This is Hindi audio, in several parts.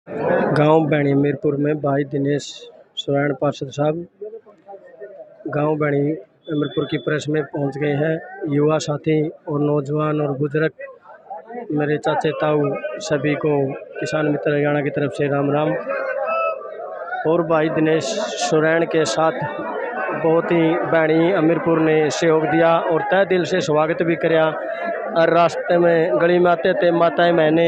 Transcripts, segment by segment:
गांव बैणी मीरपुर में भाई दिनेश स्वर्ण पार्षद साहब गांव बैणी मीरपुर की प्रेस में पहुंच गए हैं। युवा साथी और नौजवान और बुजुर्ग मेरे चाचे ताऊ सभी को किसान मित्र हरियाणा की तरफ से राम राम। और भाई दिनेश स्वर्ण के साथ बहुत ही बैणी अमीरपुर ने सहयोग दिया और तय दिल से स्वागत भी कराया। और रास्ते में गली में आते थे माताएं मैंने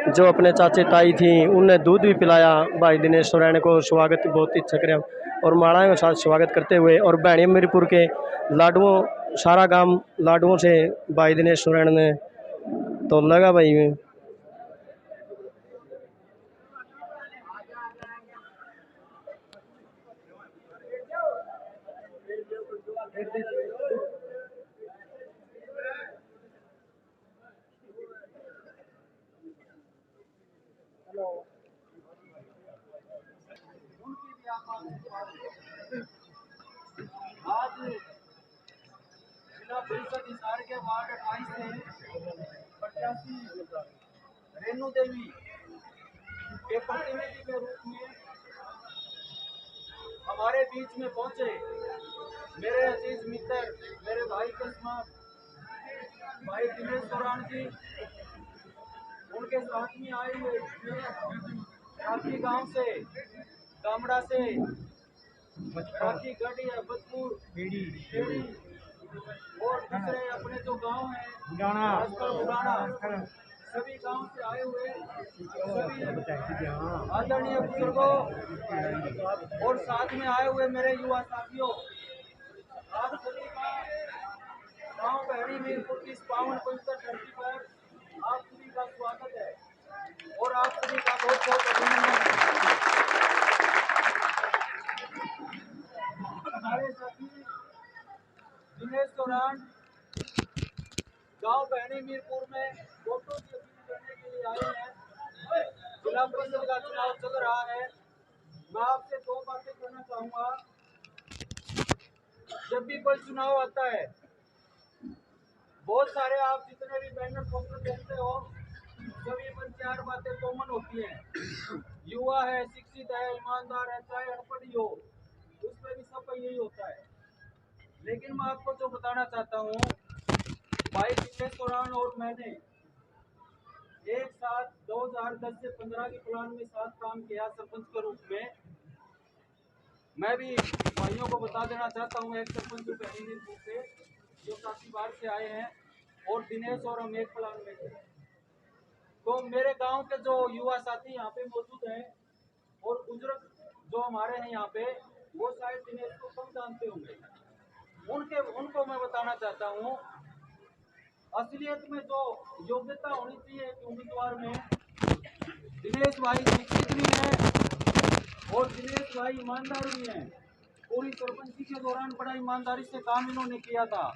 जो अपने चाचे ताई थी उन्हें दूध भी पिलाया। भाई दिनेश स्वर्ण को स्वागत बहुत ही अच्छा कराया और मालाओं के साथ स्वागत करते हुए और बैणी अमीरपुर के लाडुओं सारा गांव लाडुओं से भाई दिनेश स्वर्ण ने तो लगा भाई में। आज जिला परिषद हिसार के वार्ड 28 से प्रत्याशी रेणु देवी के प्रतिनिधि के रूप में हमारे बीच में पहुंचे। मेरे अजीज मित्र मेरे भाई के समान भाई दिनेश स्वर्ण जी उनके साथ में आए हुए काफी गांव से गामड़ा से काफी गढ़ी है बदपुर बेड़ी और दूसरे अपने जो गांव है उड़ाना सभी गांव से आए हुए सभी आदरणीय बुजुर्गों और साथ में आए हुए मेरे युवा साथियों, आप सभी का गांव बैणी मीरपुर की इस पावन पवित्र धरती पर आप सभी का स्वागत है और आप सभी का बहुत बहुत अभिनंदन। हमारे साथी दिनेश स्वर्ण गांव बैणी मीरपुर में वोटों की अपील करने के लिए आए हैं। जिला परिषद का चुनाव चल रहा है। मैं आपसे दो बातें कहना चाहूंगा। जब भी कोई चुनाव आता है बहुत सारे आप जितने भी बैनर पोस्टर देखते हो सभी पर चार बातें कॉमन होती हैं। युवा है, शिक्षित है, ईमानदार है, चाहे अनपढ़ ही हो उसमें भी सबका यही होता है। लेकिन मैं आपको जो बताना चाहता हूँ, भाई दिनेश स्वर्ण और मैंने एक साथ 2010 से 15 के प्लान में साथ काम किया सरपंच के रूप में। मैं भी भाइयों को बता देना चाहता हूँ, एक सरपंच बैणी मीरपुर से जो काफी बार से आए हैं और दिनेश और हम एक प्लान में थे। तो मेरे गांव के जो युवा साथी यहाँ पे मौजूद हैं और बुजुर्ग जो हमारे हैं यहाँ पे वो शायद दिनेश को कम जानते होंगे। उनको मैं बताना चाहता हूँ, असलियत में जो योग्यता होनी चाहिए एक उम्मीदवार में, दिनेश भाई शिक्षित भी है और दिनेश भाई ईमानदार भी हैं। पूरी सरपंची के दौरान बड़ा ईमानदारी से काम इन्होंने किया था।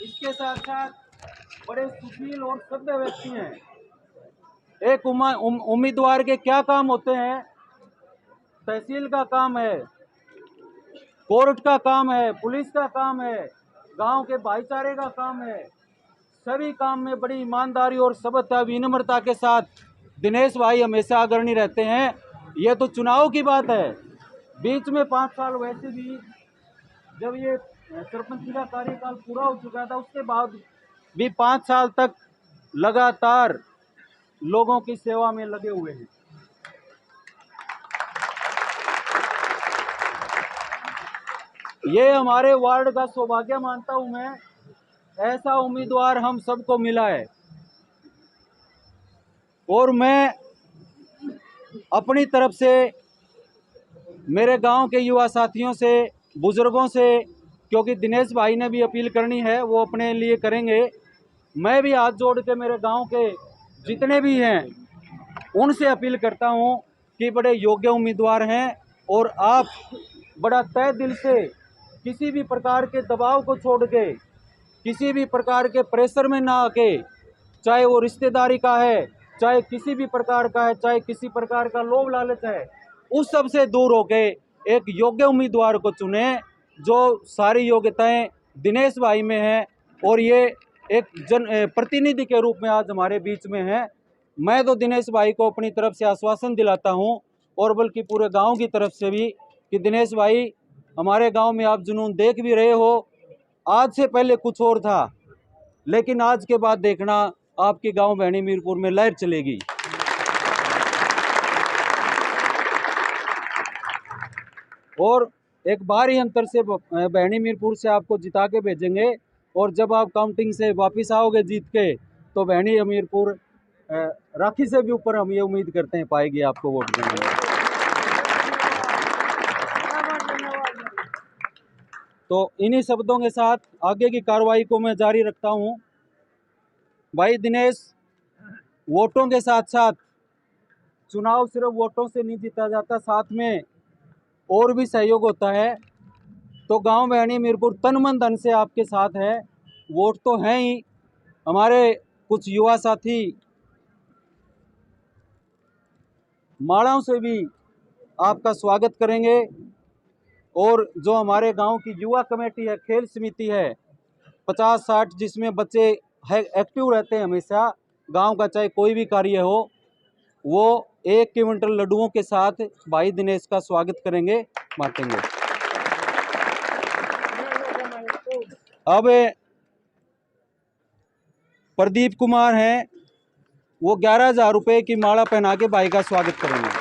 इसके साथ साथ बड़े सुशील और सभ्य व्यक्ति हैं। एक उम्मीदवार के क्या काम होते हैं? तहसील का काम है, कोर्ट का काम है, पुलिस का काम है, गांव के भाईचारे का काम है। सभी काम में बड़ी ईमानदारी और सभ्यता विनम्रता के साथ दिनेश भाई हमेशा अग्रणी रहते हैं। ये तो चुनाव की बात है, बीच में 5 साल वैसे भी जब ये सरपंच का कार्यकाल पूरा हो चुका था उसके बाद भी 5 साल तक लगातार लोगों की सेवा में लगे हुए हैं। ये हमारे वार्ड का सौभाग्य मानता हूं मैं, ऐसा उम्मीदवार हम सबको मिला है। और मैं अपनी तरफ से मेरे गांव के युवा साथियों से, बुजुर्गों से, क्योंकि दिनेश भाई ने भी अपील करनी है वो अपने लिए करेंगे, मैं भी हाथ जोड़ के मेरे गांव के जितने भी हैं उनसे अपील करता हूं कि बड़े योग्य उम्मीदवार हैं और आप बड़ा तय दिल से किसी भी प्रकार के दबाव को छोड़ के, किसी भी प्रकार के प्रेशर में ना आके, चाहे वो रिश्तेदारी का है, चाहे किसी भी प्रकार का है, चाहे किसी प्रकार का लोभ लालच है, उस सब से दूर होके एक योग्य उम्मीदवार को चुने जो सारी योग्यताएं दिनेश भाई में हैं और ये एक प्रतिनिधि के रूप में आज हमारे बीच में हैं। मैं तो दिनेश भाई को अपनी तरफ से आश्वासन दिलाता हूं, और बल्कि पूरे गांव की तरफ से भी, कि दिनेश भाई, हमारे गांव में आप जुनून देख भी रहे हो। आज से पहले कुछ और था, लेकिन आज के बाद देखना आपके गांव भैणी मीरपुर में लहर चलेगी। और एक भारी अंतर से भैणी मीरपुर से आपको जिता के भेजेंगे, और जब आप काउंटिंग से वापस आओगे जीत के, तो भैणी मीरपुर राखी से भी ऊपर हम ये उम्मीद करते हैं पाएगी आपको वोट देने। तो इन्हीं शब्दों के साथ आगे की कार्रवाई को मैं जारी रखता हूं। भाई दिनेश, वोटों के साथ साथ चुनाव सिर्फ वोटों से नहीं जीता जाता, साथ में और भी सहयोग होता है। तो गांव भैणी मीरपुर तन मन धन से आपके साथ है। वोट तो हैं ही, हमारे कुछ युवा साथी मालाओं से भी आपका स्वागत करेंगे, और जो हमारे गांव की युवा कमेटी है, खेल समिति है 50-60, जिसमें बच्चे एक्टिव रहते हैं हमेशा, गांव का चाहे कोई भी कार्य हो, वो 1 क्विंटल लड्डुओं के साथ भाई दिनेश का स्वागत करेंगे, बांटेंगे। अब प्रदीप कुमार हैं, वो 11,000 रुपये की माला पहना के भाई का स्वागत करेंगे।